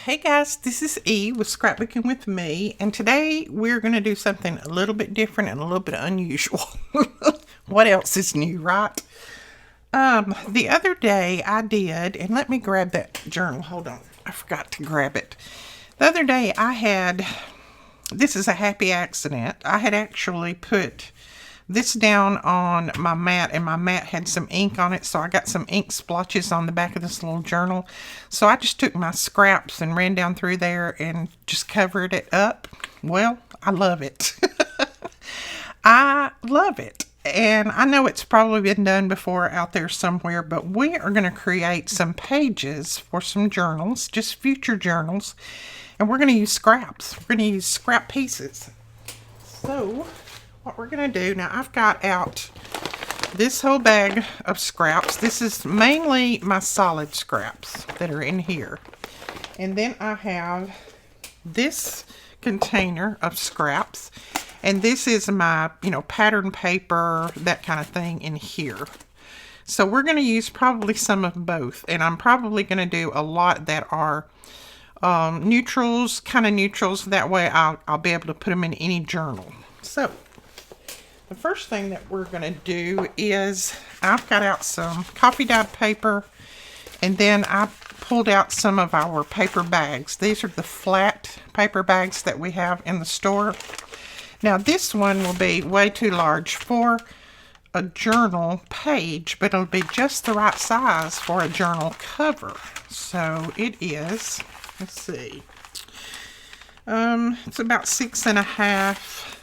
Hey guys, this is E with Scrapbooking with Me, and today we're going to do something a little bit different and a little bit unusual. What else is new, right? The other day I did, and let me grab that journal. Hold on, I forgot to grab it. The other day this is a happy accident. I had actually put this down on my mat, and my mat had some ink on it, so I got some ink splotches on the back of this little journal. So I just took my scraps and ran down through there and just covered it up. Well, I love it. I love it. And I know it's probably been done before out there somewhere, but we are going to create some pages for some journals, just future journals, and we're going to use scraps. We're going to use scrap pieces. So what we're going to do, now I've got out this whole bag of scraps. This is mainly my solid scraps that are in here. And then I have this container of scraps. And this is my, pattern paper, that kind of thing in here. So we're going to use probably some of both. And I'm probably going to do a lot that are neutrals, kind of neutrals. That way I'll be able to put them in any journal. So the first thing that we're going to do is I've got out some coffee dyed paper, and then I pulled out some of our paper bags. These are the flat paper bags that we have in the store. Now this one will be way too large for a journal page, but it'll be just the right size for a journal cover. So it is, let's see, it's about 6.5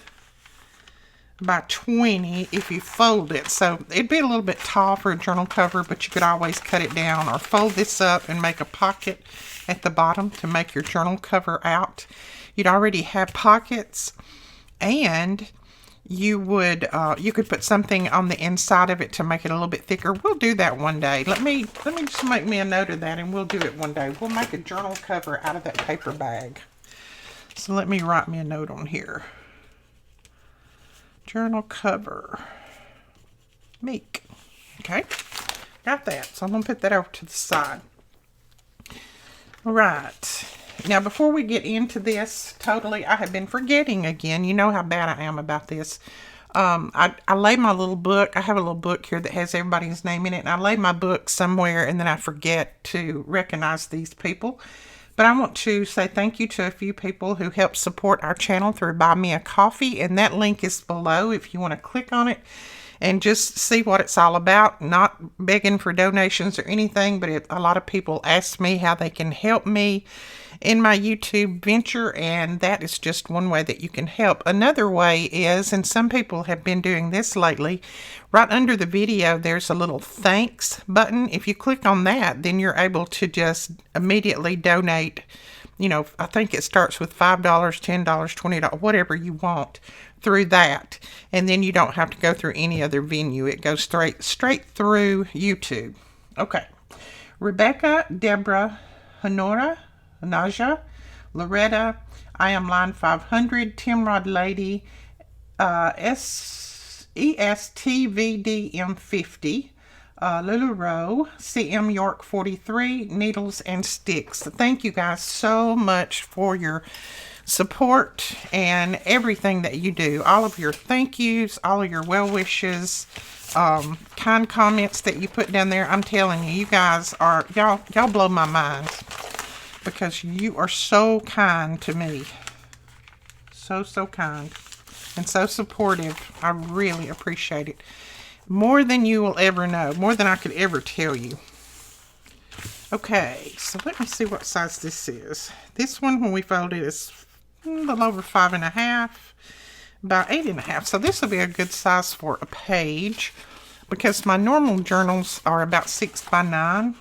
by 20 if you fold it. So it'd be a little bit tall for a journal cover, but you could always cut it down or fold this up and make a pocket at the bottom to make your journal cover out. You'd already have pockets, and you could put something on the inside of it to make it a little bit thicker. We'll do that one day. Let me just make me a note of that, and we'll do it one day. We'll make a journal cover out of that paper bag. So let me write me a note on here. Journal cover. Meek. Okay. Got that. So I'm going to put that over to the side. All right. Now, before we get into this, totally, I have been forgetting again. You know how bad I am about this. I lay my little book. I have a little book here that has everybody's name in it. And I lay my book somewhere, and then I forget to recognize these people. But I want to say thank you to a few people who help support our channel through Buy Me a Coffee. And that link is below if you want to click on it and just see what it's all about. Not begging for donations or anything, but a lot of people ask me how they can help me in my YouTube venture, and that is just one way that you can help. Another way is, and some people have been doing this lately, right under the video there's a little thanks button. If you click on that, then you're able to just immediately donate. I think it starts with $5, $10, $20, whatever you want through that. And then you don't have to go through any other venue. It goes straight through YouTube. Okay. Rebecca, Deborah, Honora, Naja, Loretta, I Am Line 500, Timrod Lady, ESTVDM50, Lulu Rowe, CM York 43, Needles and Sticks. Thank you guys so much for your support and everything that you do. All of your thank yous, all of your well wishes, kind comments that you put down there. I'm telling you, you guys are, y'all blow my mind, because you are so kind to me. So kind. And so supportive. I really appreciate it. More than you will ever know. More than I could ever tell you. Okay, so let me see what size this is. This one, when we fold it, is a little over 5.5, about 8.5. So this will be a good size for a page, because my normal journals are about 6 by 9.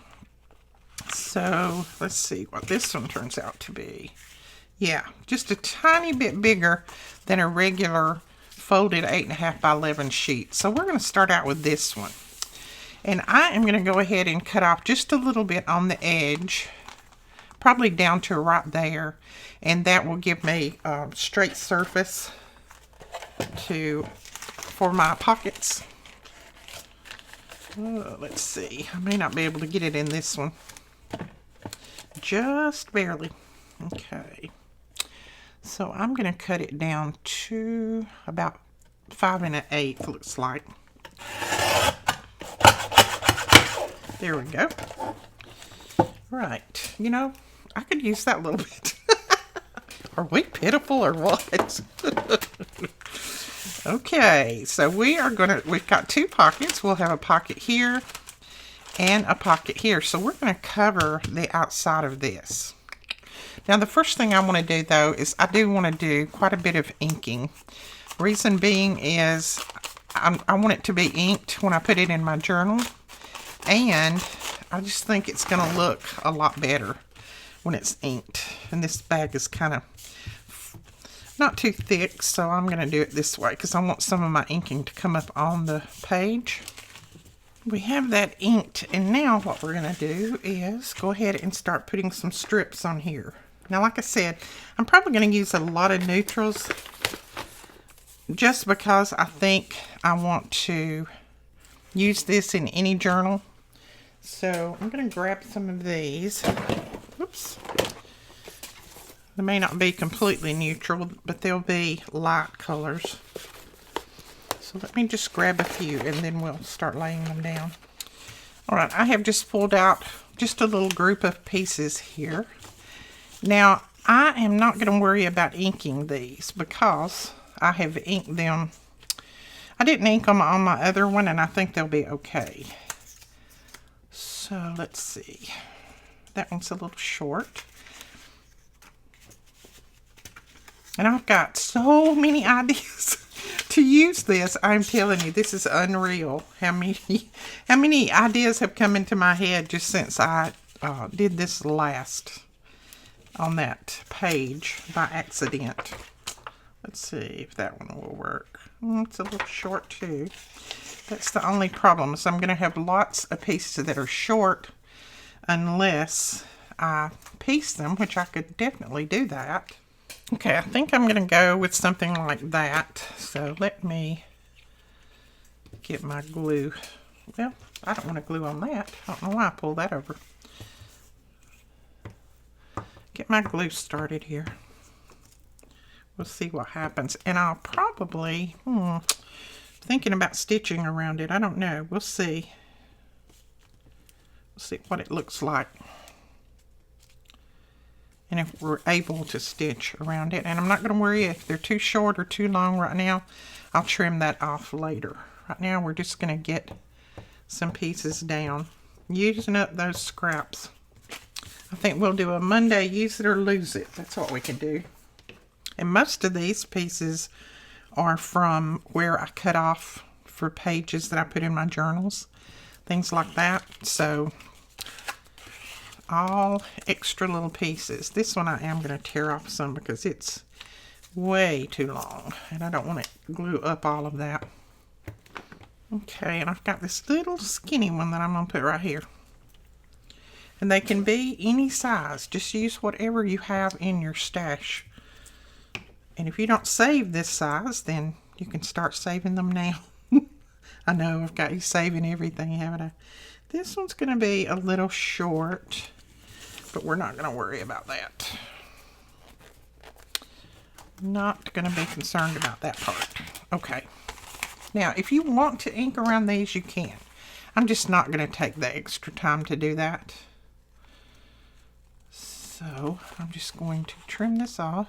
So let's see what this one turns out to be. Yeah, just a tiny bit bigger than a regular folded 8.5 by 11 sheet. So we're going to start out with this one. And I am going to go ahead and cut off just a little bit on the edge, probably down to right there. And that will give me a straight surface for my pockets. Let's see. I may not be able to get it in this one. Just barely. Okay. So I'm going to cut it down to about 5 1/8, looks like. There we go. Right. You know, I could use that a little bit. Are we pitiful or what? Okay, so we've got 2 pockets. We'll have a pocket here and a pocket here. So we're going to cover the outside of this. Now the first thing I want to do though is I do want to do quite a bit of inking. Reason being is I want it to be inked when I put it in my journal, and I just think it's going to look a lot better when it's inked. And this bag is kind of not too thick, so I'm going to do it this way because I want some of my inking to come up on the page. We have that inked, and now what we're going to do is go ahead and start putting some strips on here. Now, like I said, I'm probably going to use a lot of neutrals just because I think I want to use this in any journal. So I'm going to grab some of these. Oops. They may not be completely neutral, but they'll be light colors. So let me just grab a few and then we'll start laying them down. Alright, I have just pulled out just a little group of pieces here. Now, I am not going to worry about inking these because I have inked them. I didn't ink them on my other one, and I think they'll be okay. So let's see. That one's a little short. And I've got so many ideas to use this. I'm telling you, this is unreal. How many ideas have come into my head just since I did this last on that page by accident. Let's see if that one will work. It's a little short too. That's the only problem. So I'm going to have lots of pieces that are short unless I piece them, which I could definitely do that. Okay, I think I'm going to go with something like that. So let me get my glue. Well, I don't want to glue on that. I don't know why I pulled that over. Get my glue started here. We'll see what happens. And I'll probably, thinking about stitching around it. I don't know. We'll see. We'll see what it looks like. And if we're able to stitch around it. And I'm not going to worry if they're too short or too long right now. I'll trim that off later. Right now we're just going to get some pieces down. Using up those scraps. I think we'll do a Monday use it or lose it. That's what we can do. And most of these pieces are from where I cut off for pages that I put in my journals. Things like that. So all extra little pieces. This one I am going to tear off some because it's way too long. And I don't want to glue up all of that. Okay, and I've got this little skinny one that I'm going to put right here. And they can be any size. Just use whatever you have in your stash. And if you don't save this size, then you can start saving them now. I know I've got you saving everything, haven't I? This one's going to be a little short, but we're not going to worry about that. Not going to be concerned about that part. Okay. Now, if you want to ink around these, you can. I'm just not going to take the extra time to do that. So, I'm just going to trim this off.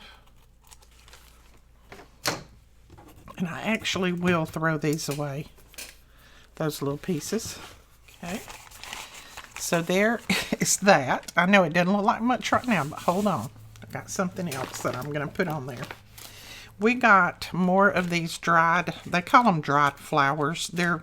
And I actually will throw these away. Those little pieces. Okay. So there is that. I know it doesn't look like much right now, but hold on. I've got something else that I'm going to put on there. We got more of these dried, they call them dried flowers. They're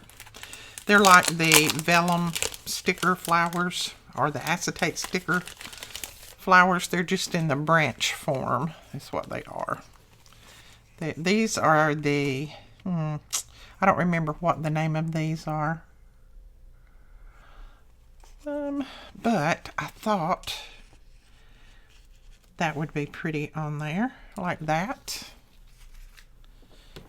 like the vellum sticker flowers or the acetate sticker flowers. They're just in the branch form. That's what they are. These are the, I don't remember what the name of these are. But I thought that would be pretty on there, like that.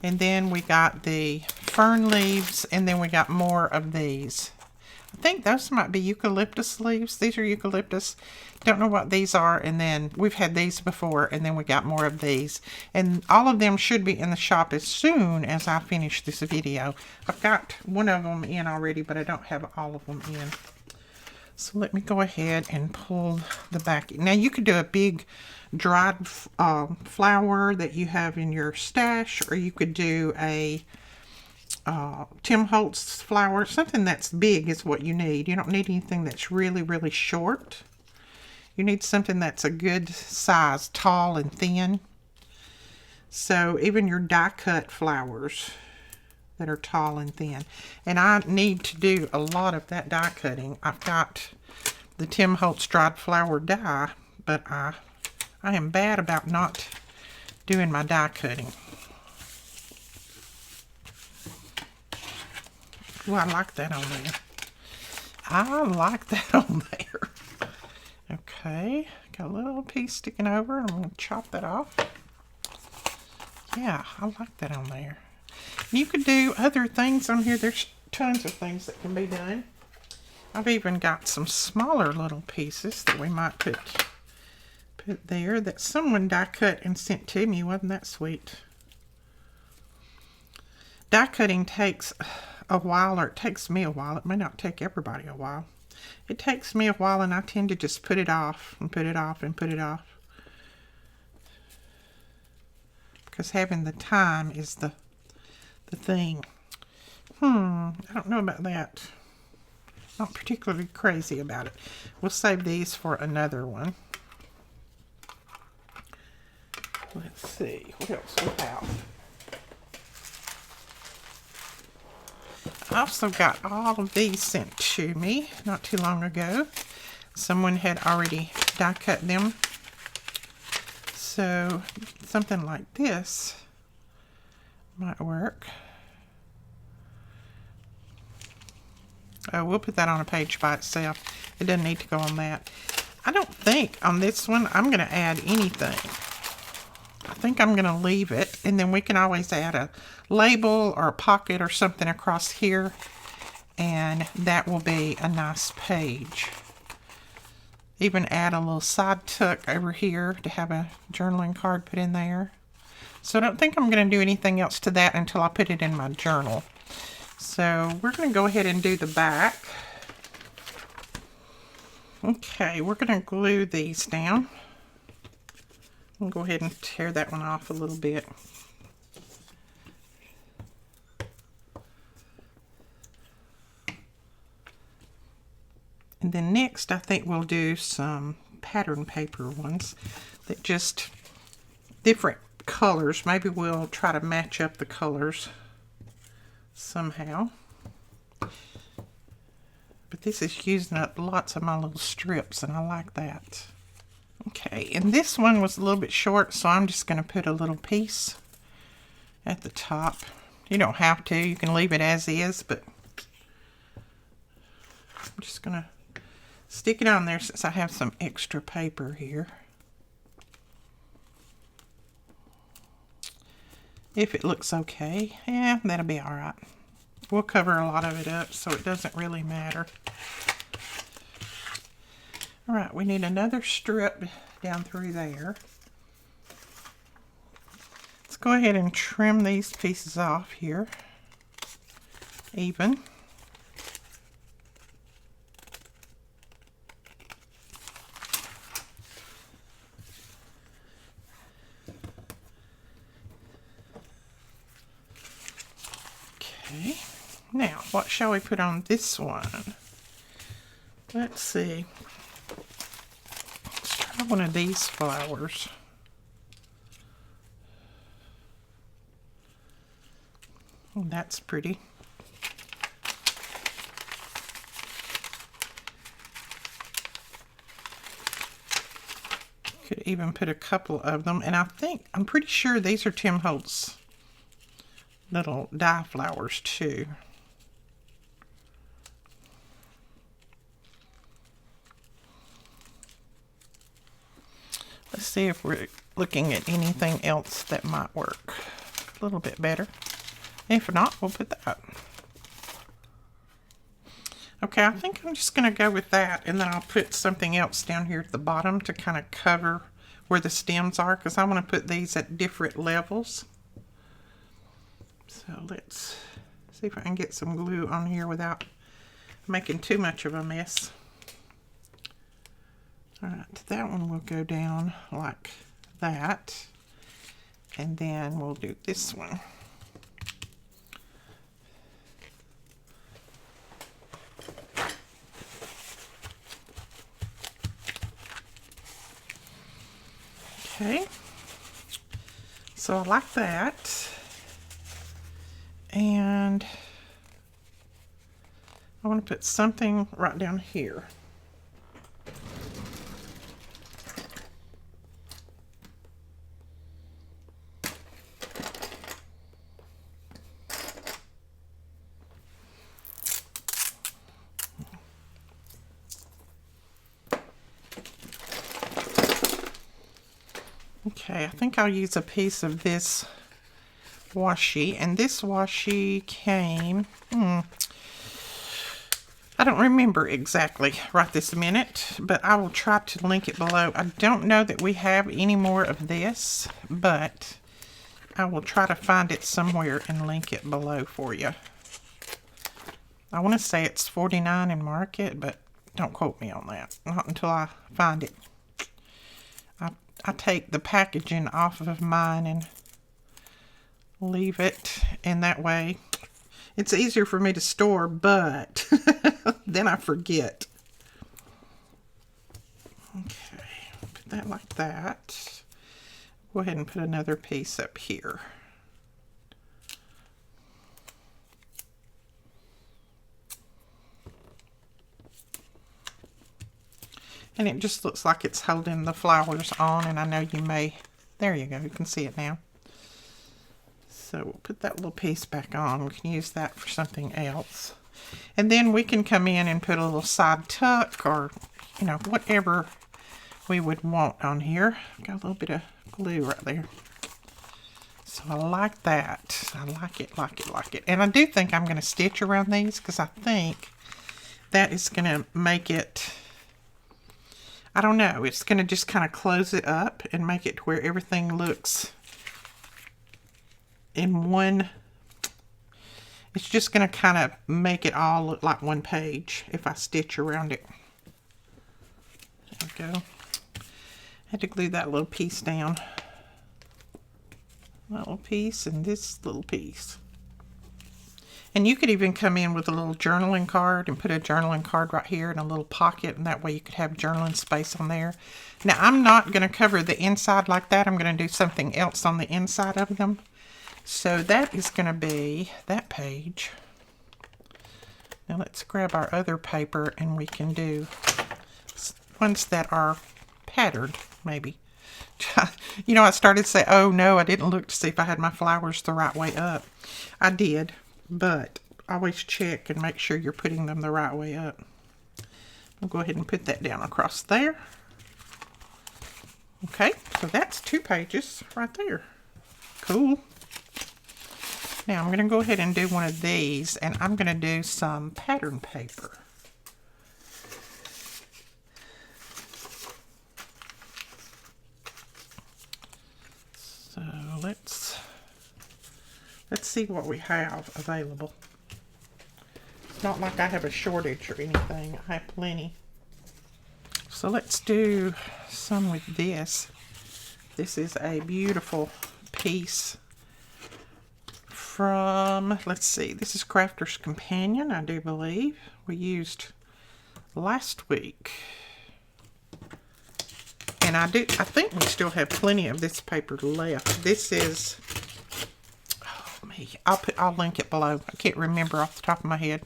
And then we got the fern leaves, and then we got more of these. I think those might be eucalyptus leaves. These are eucalyptus. Don't know what these are. And then we've had these before, and then we got more of these. And all of them should be in the shop as soon as I finish this video. I've got one of them in already, but I don't have all of them in. So let me go ahead and pull the back. Now you could do a big dried flower that you have in your stash, or you could do a Tim Holtz flower. Something that's big is what you need. You don't need anything that's really, really short. You need something that's a good size, tall and thin. So even your die cut flowers that are tall and thin. And I need to do a lot of that die cutting. I've got the Tim Holtz dried flower die, but I am bad about not doing my die cutting. Oh, I like that on there. I like that on there. Okay, got a little piece sticking over. I'm going to chop that off. Yeah, I like that on there. You could do other things on here. There's tons of things that can be done. I've even got some smaller little pieces that we might put there that someone die cut and sent to me. Wasn't that sweet? Die cutting takes a while, or it takes me a while. It may not take everybody a while. It takes me a while, and I tend to just put it off and put it off and put it off. Because having the time is the thing. I don't know about that. Not particularly crazy about it. We'll save these for another one. Let's see, what else we have? I also got all of these sent to me not too long ago. Someone had already die cut them. So something like this might work. Oh, we'll put that on a page by itself. It doesn't need to go on that. I don't think on this one I'm going to add anything. I think I'm going to leave it, and then we can always add a label or a pocket or something across here, and that will be a nice page. Even add a little side tuck over here to have a journaling card put in there. So I don't think I'm going to do anything else to that until I put it in my journal. So we're going to go ahead and do the back. Okay, we're going to glue these down. I'll go ahead and tear that one off a little bit. And then next, I think we'll do some pattern paper ones that just different colors. Maybe we'll try to match up the colors somehow. But this is using up lots of my little strips, and I like that. Okay, and this one was a little bit short, so I'm just going to put a little piece at the top. You don't have to. You can leave it as is, but I'm just going to stick it on there since I have some extra paper here. If it looks okay, yeah, that'll be all right. We'll cover a lot of it up, so it doesn't really matter. All right, we need another strip down through there. Let's go ahead and trim these pieces off here, even. Okay, now what shall we put on this one? Let's see. Let's try one of these flowers. Oh, that's pretty. Could even put a couple of them, and I'm pretty sure these are Tim Holtz little die flowers too. Let's see if we're looking at anything else that might work a little bit better. If not, we'll put that. Okay, I think I'm just going to go with that, and then I'll put something else down here at the bottom to kind of cover where the stems are, because I want to put these at different levels. So let's see if I can get some glue on here without making too much of a mess. Alright, that one will go down like that, and then we'll do this one. Okay, so I like that, and I want to put something right down here. Okay, I think I'll use a piece of this washi, and this washi came, I don't remember exactly right this minute, but I will try to link it below. I don't know that we have any more of this, but I will try to find it somewhere and link it below for you. I want to say it's $49 in market, but don't quote me on that. Not until I find it. I take the packaging off of mine and leave it, and that way it's easier for me to store, but then I forget. Okay, put that like that. Go ahead and put another piece up here. And it just looks like it's holding the flowers on, and I know you may, there you go, you can see it now. So we'll put that little piece back on. We can use that for something else. And then we can come in and put a little side tuck, or, you know, whatever we would want on here. Got a little bit of glue right there. So I like that. I like it, like it, like it. And I do think I'm going to stitch around these, because I think that is going to make it, I don't know, it's going to just kind of close it up and make it to where everything looks in one. It's just going to kind of make it all look like one page if I stitch around it. There we go. I had to glue that little piece down. That little piece and this little piece. And you could even come in with a little journaling card and put a journaling card right here in a little pocket, and that way you could have journaling space on there. Now, I'm not going to cover the inside like that. I'm going to do something else on the inside of them. So that is going to be that page. Now let's grab our other paper, and we can do ones that are patterned, maybe. You know, I started to say, oh no, I didn't look to see if I had my flowers the right way up. I did. But always check and make sure you're putting them the right way up. I'll go ahead and put that down across there. Okay, so that's 2 pages right there. Cool. Now I'm going to go ahead and do one of these, and I'm going to do some pattern paper. So let's see what we have available. It's not like I have a shortage or anything. I have plenty. So let's do some with this. This is a beautiful piece from, let's see, this is Crafter's Companion, I do believe. We used last week. And I think we still have plenty of this paper left. This is, I'll link it below. I can't remember off the top of my head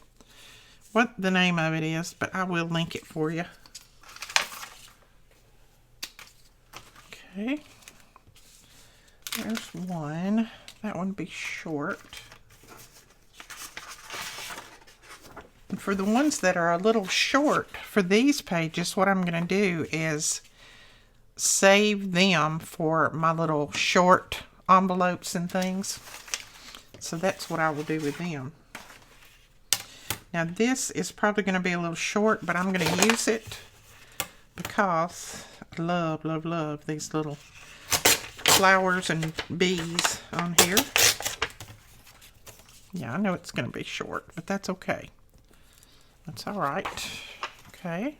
what the name of it is, but I will link it for you. Okay. There's one. That one be short. And for the ones that are a little short for these pages, what I'm going to do is save them for my little short envelopes and things. So that's what I will do with them. Now this is probably going to be a little short, but I'm going to use it because I love, love, love these little flowers and bees on here. Yeah, I know it's going to be short, but that's okay. That's all right. Okay.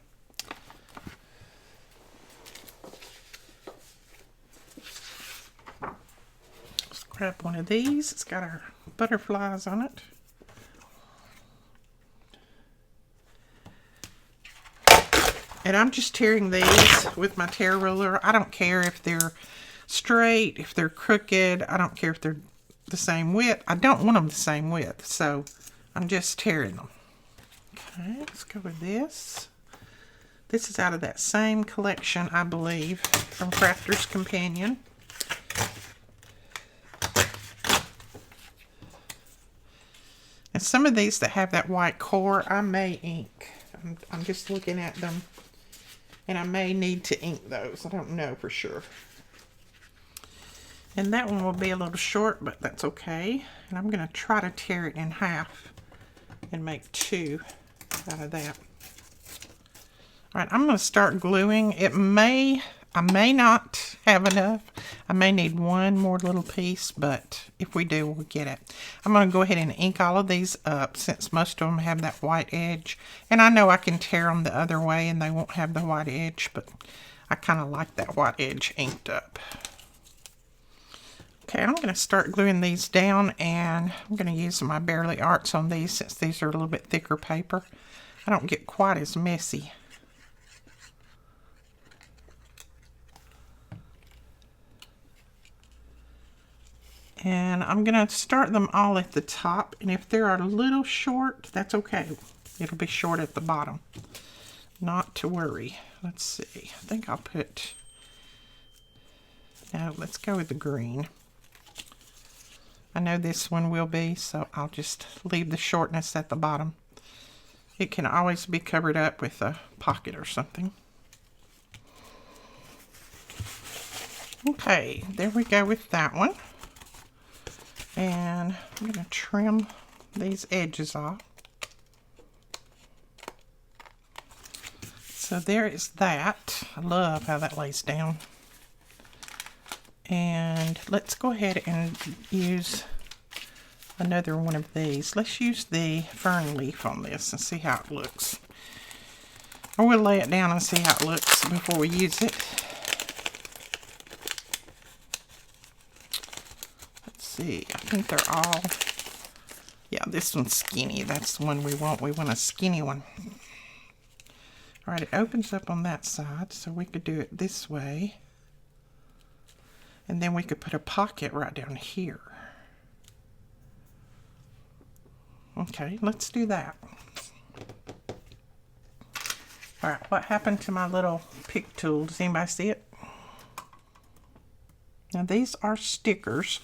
Let's grab one of these. It's got our butterflies on it. And I'm just tearing these with my tear ruler. I don't care if they're straight, if they're crooked. I don't care if they're the same width. I don't want them the same width, so I'm just tearing them. Okay, let's go with this. This is out of that same collection, I believe, from Crafter's Companion. And some of these that have that white core, I may ink. I'm just looking at them, and I may need to ink those. I don't know for sure. And that one will be a little short, but that's okay. And I'm going to try to tear it in half and make two out of that. All right, I'm going to start gluing. I may not have enough. I may need one more little piece, but if we do, we'll get it. I'm going to go ahead and ink all of these up since most of them have that white edge. And I know I can tear them the other way and they won't have the white edge, but I kind of like that white edge inked up. Okay, I'm going to start gluing these down, and I'm going to use my Bearly Arts on these since these are a little bit thicker paper. I don't get quite as messy. And I'm going to start them all at the top, and if they're a little short, that's okay. It'll be short at the bottom. Not to worry. Let's see. I think I'll put... No, let's go with the green. I know this one will be, so I'll just leave the shortness at the bottom. It can always be covered up with a pocket or something. Okay, there we go with that one. And I'm going to trim these edges off. So there is that. I love how that lays down. And let's go ahead and use another one of these. Let's use the fern leaf on this and see how it looks. Or we'll lay it down and see how it looks before we use it. Let's see. I think they're all... Yeah, this one's skinny. That's the one we want. We want a skinny one. All right, it opens up on that side, so we could do it this way. And then we could put a pocket right down here. Okay, let's do that. All right, what happened to my little pick tool? Does anybody see it? Now these are stickers.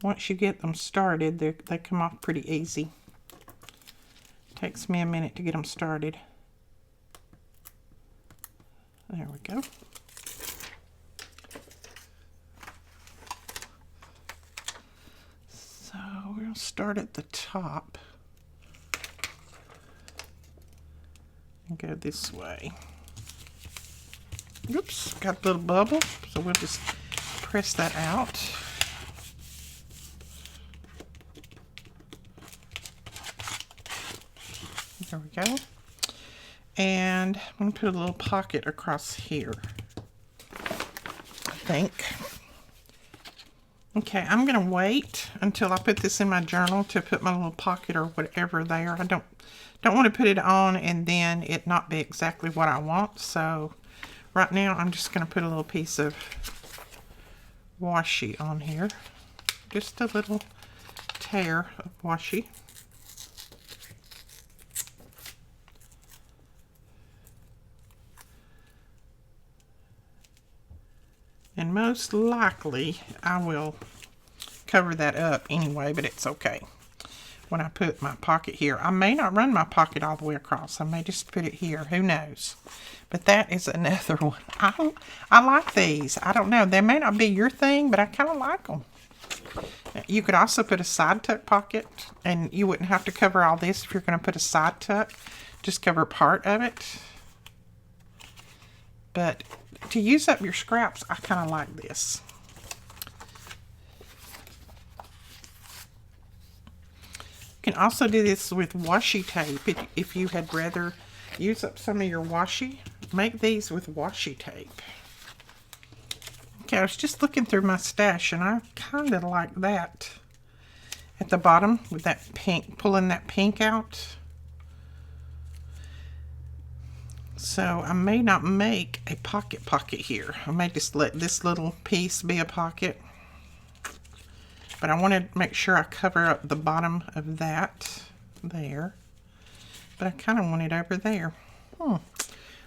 Once you get them started, they come off pretty easy. Takes me a minute to get them started. There we go. So we'll start at the top and go this way. Oops, got a little bubble, so we'll just press that out. There we go. And I'm going to put a little pocket across here, I think. Okay, I'm going to wait until I put this in my journal to put my little pocket or whatever there. I don't want to put it on and then it not be exactly what I want. So right now I'm just going to put a little piece of washi on here. Just a little tear of washi. And most likely I will cover that up anyway, but it's okay. When I put my pocket here, I may not run my pocket all the way across. I may just put it here. Who knows? But that is another one. I like these. I don't know. They may not be your thing, but I kind of like them. You could also put a side tuck pocket, and you wouldn't have to cover all this if you're going to put a side tuck. Just cover part of it. But to use up your scraps, I kind of like this. You can also do this with washi tape if you had rather use up some of your washi. Make these with washi tape. Okay, I was just looking through my stash, and I kind of like that at the bottom with that pink, pulling that pink out. So I may not make a pocket here. I may just let this little piece be a pocket. But I want to make sure I cover up the bottom of that there. But I kind of want it over there.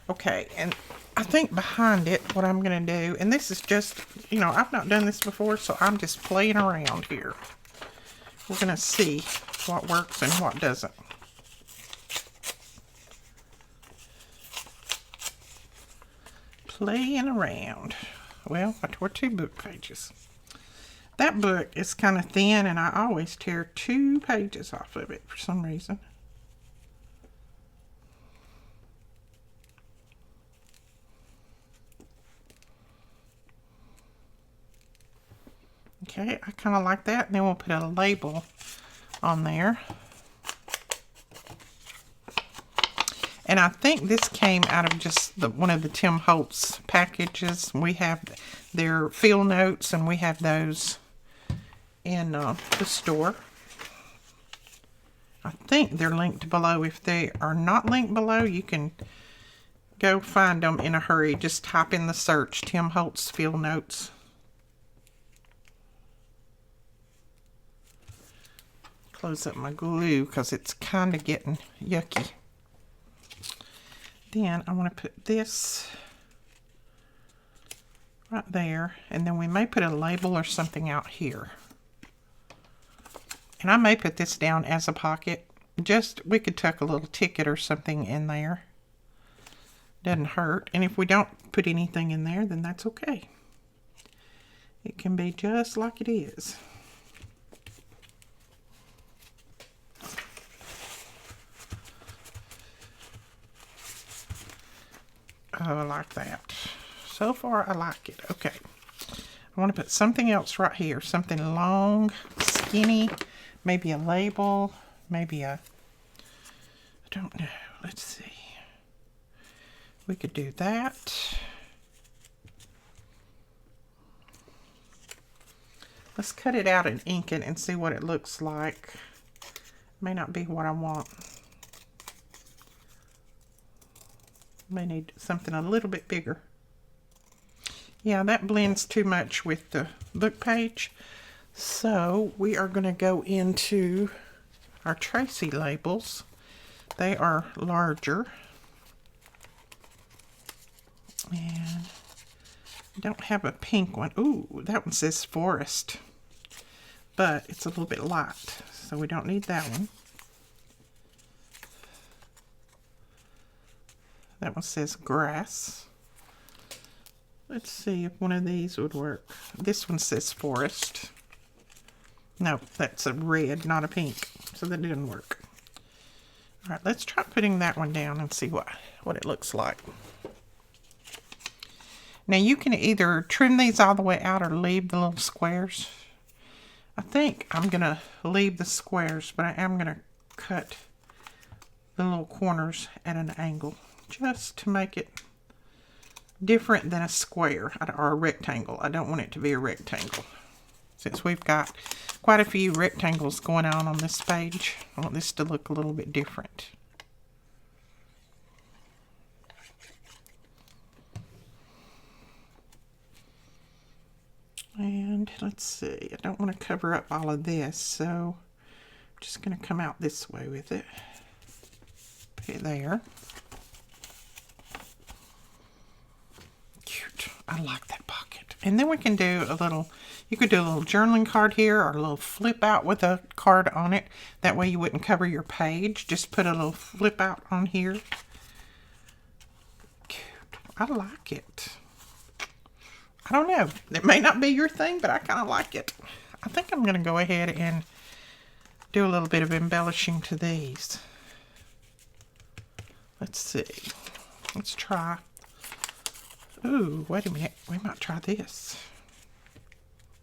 Okay, and I think behind it, what I'm going to do, and this is just, you know, I've not done this before, so I'm just playing around here. We're going to see what works and what doesn't. Playing around. Well, I tore 2 book pages. That book is kind of thin, and I always tear 2 pages off of it for some reason. Okay, I kind of like that. And then we'll put a label on there. And I think this came out of just one of the Tim Holtz packages. We have their field notes, and we have those in the store. I think they're linked below. If they are not linked below, you can go find them in a hurry. Just type in the search, Tim Holtz field notes. Close up my glue because it's kind of getting yucky. Then I want to put this right there, and then we may put a label or something out here. And I may put this down as a pocket. Just, we could tuck a little ticket or something in there. Doesn't hurt. And if we don't put anything in there, then that's okay. It can be just like it is. Oh, I like that. So far, I like it. Okay. I want to put something else right here. Something long, skinny. Maybe a label. Maybe a... I don't know. Let's see. We could do that. Let's cut it out and ink it and see what it looks like. May not be what I want. May need something a little bit bigger. Yeah, that blends too much with the book page. So we are going to go into our Tracy labels. They are larger. And I don't have a pink one. Ooh, that one says forest. But it's a little bit light, so we don't need that one. That one says grass. Let's see if one of these would work. This one says forest. No, that's a red, not a pink. So that didn't work. All right, let's try putting that one down and see what it looks like. Now you can either trim these all the way out or leave the little squares. I think I'm going to leave the squares, but I am going to cut the little corners at an angle, just to make it different than a square or a rectangle. I don't want it to be a rectangle. Since we've got quite a few rectangles going on this page, I want this to look a little bit different. And let's see, I don't want to cover up all of this, so I'm just going to come out this way with it. Put it there. Cute. I like that pocket. And then we can do a little, you could do a little journaling card here or a little flip out with a card on it. That way you wouldn't cover your page. Just put a little flip out on here. Cute. I like it. I don't know. It may not be your thing, but I kind of like it. I think I'm going to go ahead and do a little bit of embellishing to these. Let's see. Let's try. Ooh, wait a minute. We might try this.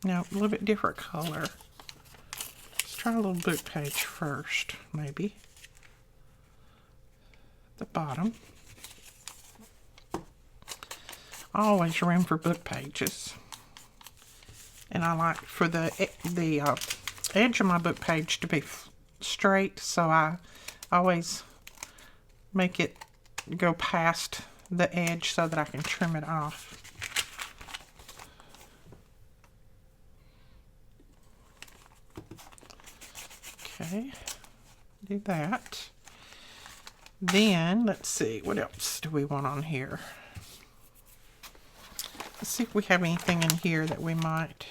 No, a little bit different color. Let's try a little book page first, maybe. The bottom. Always room for book pages. And I like for the edge of my book page to be straight, so I always make it go past the edge so that I can trim it off. Okay, do that. Then, let's see, what else do we want on here? Let's see if we have anything in here that we might...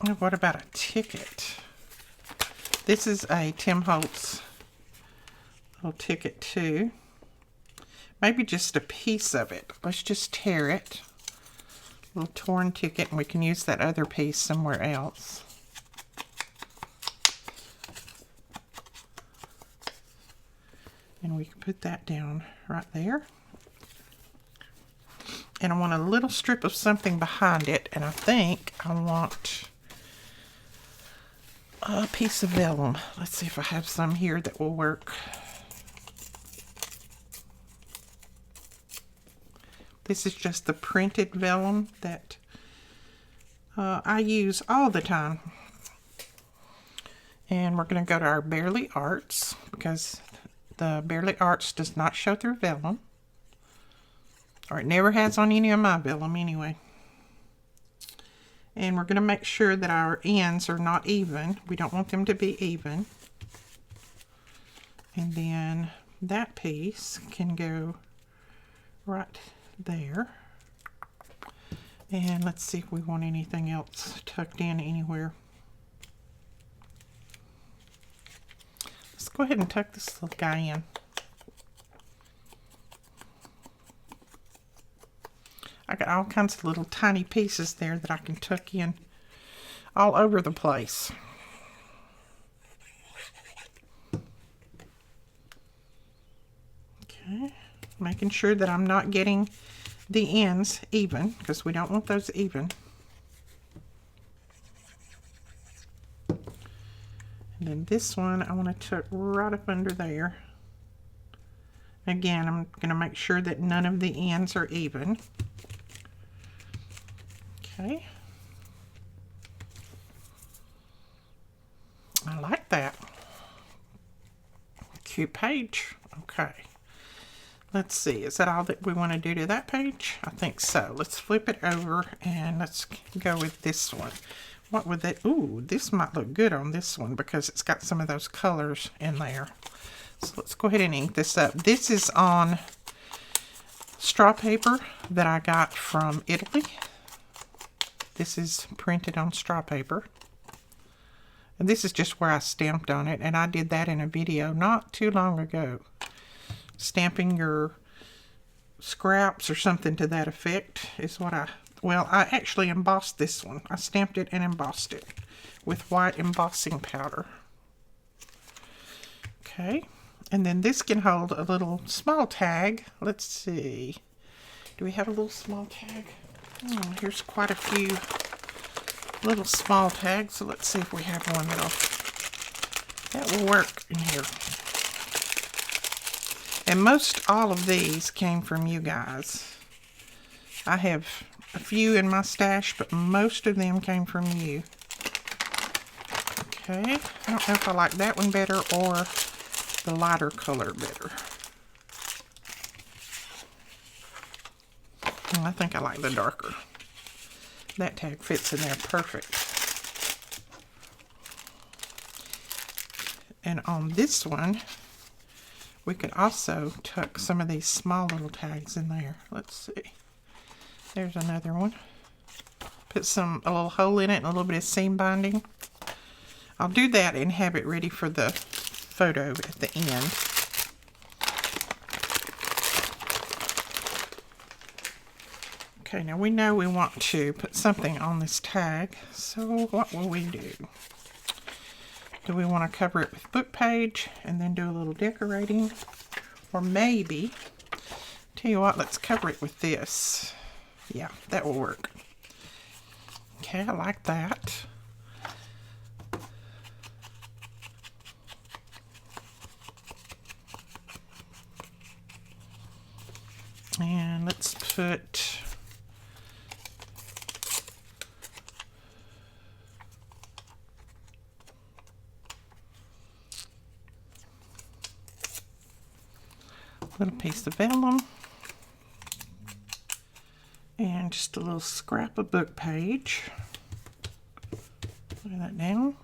Oh, what about a ticket? This is a Tim Holtz little ticket too. Maybe just a piece of it. Let's just tear it. A little torn ticket, and we can use that other piece somewhere else. And we can put that down right there. And I want a little strip of something behind it, and I think I want a piece of vellum. Let's see if I have some here that will work. This is just the printed vellum that I use all the time. And we're going to go to our Bearly Arts, because the Bearly Arts does not show through vellum. Or it never has on any of my vellum anyway. And we're going to make sure that our ends are not even. We don't want them to be even. And then that piece can go right there. And let's see if we want anything else tucked in anywhere. Let's go ahead and tuck this little guy in. I got all kinds of little tiny pieces there that I can tuck in all over the place. Okay, making sure that I'm not getting the ends even, because we don't want those even. And then this one I want to tuck right up under there. Again, I'm going to make sure that none of the ends are even. Okay. I like that. Cute page. Okay. Let's see. Is that all that we want to do to that page? I think so. Let's flip it over and let's go with this one. What would that... Ooh, this might look good on this one because it's got some of those colors in there. So let's go ahead and ink this up. This is on straw paper that I got from Italy. This is printed on straw paper. And this is just where I stamped on it. And I did that in a video not too long ago. Stamping your scraps or something to that effect is what I... Well, I actually embossed this one. I stamped it and embossed it with white embossing powder. Okay. And then this can hold a little small tag. Let's see. Do we have a little small tag? Oh, here's quite a few little small tags. So let's see if we have one that will work in here. And most all of these came from you guys. I have a few in my stash, but most of them came from you. Okay. I don't know if I like that one better or the lighter color better. I think I like the darker. That tag fits in there perfect. And on this one, we could also tuck some of these small little tags in there. Let's see. There's another one. Put a little hole in it and a little bit of seam binding. I'll do that and have it ready for the photo at the end. Okay, now we know we want to put something on this tag, so what will we do? Do we want to cover it with book page and then do a little decorating? Or maybe, tell you what, let's cover it with this. Yeah, that will work. Okay, I like that. And let's put a little piece of vellum and just a little scrap of book page. Lay that down.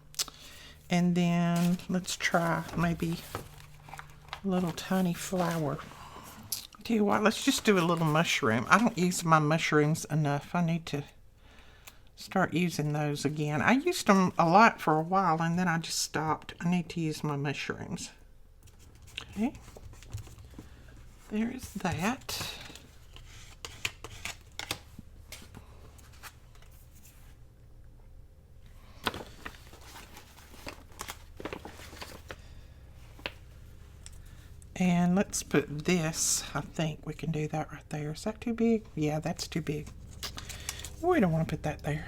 And then let's try maybe a little tiny flower. Tell you what, let's just do a little mushroom. I don't use my mushrooms enough. I need to start using those again. I used them a lot for a while and then I just stopped. I need to use my mushrooms. Okay. There's that. And let's put this, I think we can do that right there. Is that too big? Yeah, that's too big. We don't want to put that there.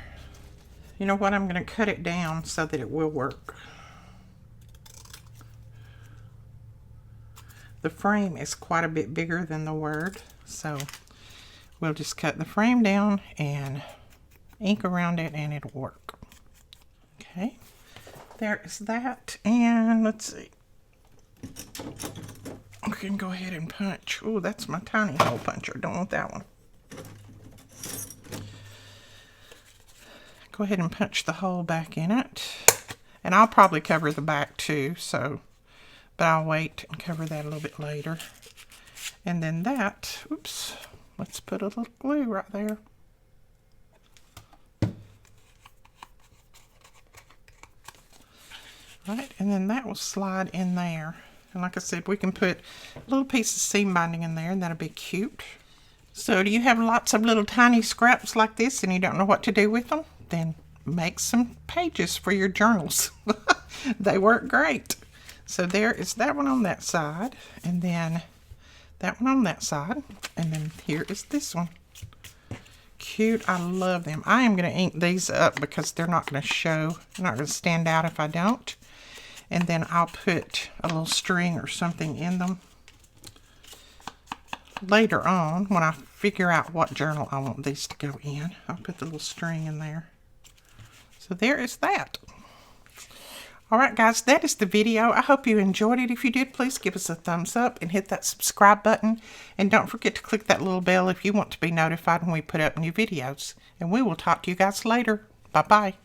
You know what, I'm going to cut it down so that it will work. The frame is quite a bit bigger than the word, so we'll just cut the frame down and ink around it and it'll work. Okay, there is that. And let's see. We can go ahead and punch. Oh, that's my tiny hole puncher. Don't want that one. Go ahead and punch the hole back in it. And I'll probably cover the back too, so, but I'll wait and cover that a little bit later. And then that, oops, let's put a little glue right there. Right, and then that will slide in there. And like I said, we can put a little piece of seam binding in there and that'll be cute. So do you have lots of little tiny scraps like this and you don't know what to do with them? Then make some pages for your journals. They work great. So there is that one on that side, and then that one on that side, and then here is this one. Cute. I love them. I am going to ink these up because they're not going to show, they're not going to stand out if I don't. And then I'll put a little string or something in them later on when I figure out what journal I want these to go in. I'll put the little string in there. So there is that. Alright guys, that is the video. I hope you enjoyed it. If you did, please give us a thumbs up and hit that subscribe button. And don't forget to click that little bell if you want to be notified when we put up new videos. And we will talk to you guys later. Bye-bye.